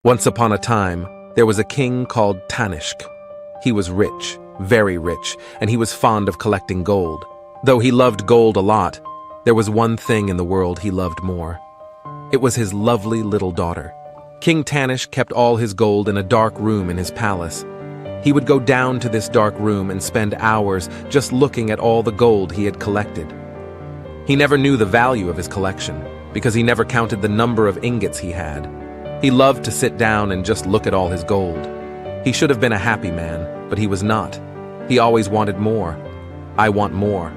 Once upon a time, there was a king called Tanishq. He was rich, very rich, and he was fond of collecting gold. Though he loved gold a lot, there was one thing in the world he loved more. It was his lovely little daughter. King Tanishq kept all his gold in a dark room in his palace. He would go down to this dark room and spend hours just looking at all the gold he had collected. He never knew the value of his collection, because he never counted the number of ingots he had. He loved to sit down and just look at all his gold. He should have been a happy man, but he was not. He always wanted more. I want more.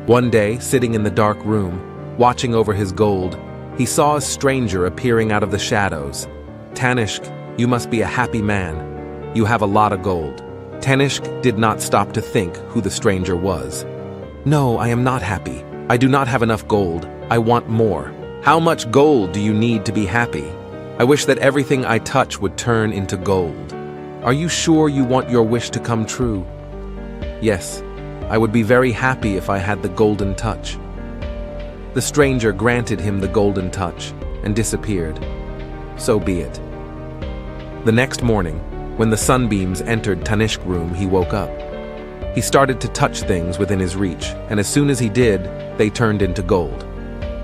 One day, sitting in the dark room, watching over his gold, he saw a stranger appearing out of the shadows. "Tanishq, you must be a happy man. You have a lot of gold." Tanishq did not stop to think who the stranger was. "No, I am not happy. I do not have enough gold. I want more." "How much gold do you need to be happy?" "I wish that everything I touch would turn into gold." "Are you sure you want your wish to come true?" "Yes, I would be very happy if I had the golden touch." The stranger granted him the golden touch and disappeared. So be it. The next morning, when the sunbeams entered Tanishq's room, he woke up. He started to touch things within his reach, and as soon as he did, they turned into gold.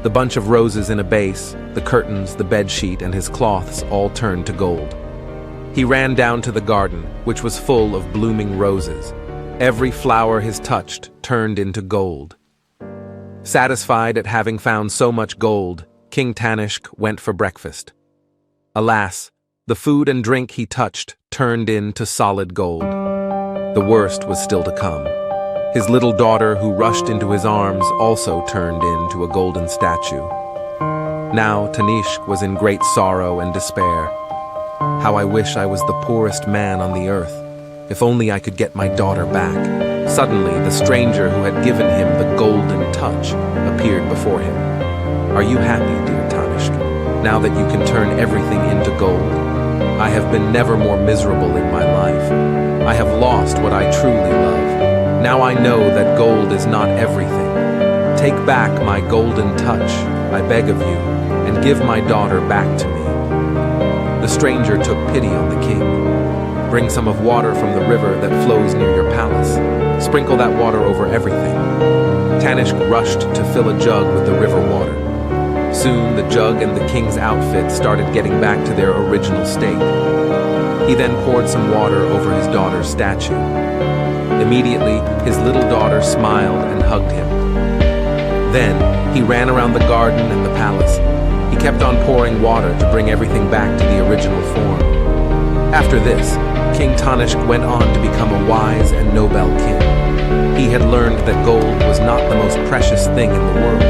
The bunch of roses in a vase, the curtains, the bed sheet, and his cloths all turned to gold. He ran down to the garden, which was full of blooming roses. Every flower he touched turned into gold. Satisfied at having found so much gold, King Tanishq went for breakfast. Alas, the food and drink he touched turned into solid gold. The worst was still to come. His little daughter, who rushed into his arms, also turned into a golden statue. Now Tanishq was in great sorrow and despair. "How I wish I was the poorest man on the earth. If only I could get my daughter back." Suddenly, the stranger who had given him the golden touch appeared before him. "Are you happy, dear Tanishq, now that you can turn everything into gold? I have been never more miserable in my life. I have lost what I truly love. Now I know that gold is not everything. Take back my golden touch, I beg of you, and give my daughter back to me." The stranger took pity on the king. "Bring some of water from the river that flows near your palace. Sprinkle that water over everything." Tanishq rushed to fill a jug with the river water. Soon the jug and the king's outfit started getting back to their original state. He then poured some water over his daughter's statue. Immediately, his little daughter smiled and hugged him. Then, he ran around the garden and the palace. He kept on pouring water to bring everything back to the original form. After this, King Tanishq went on to become a wise and noble king. He had learned that gold was not the most precious thing in the world.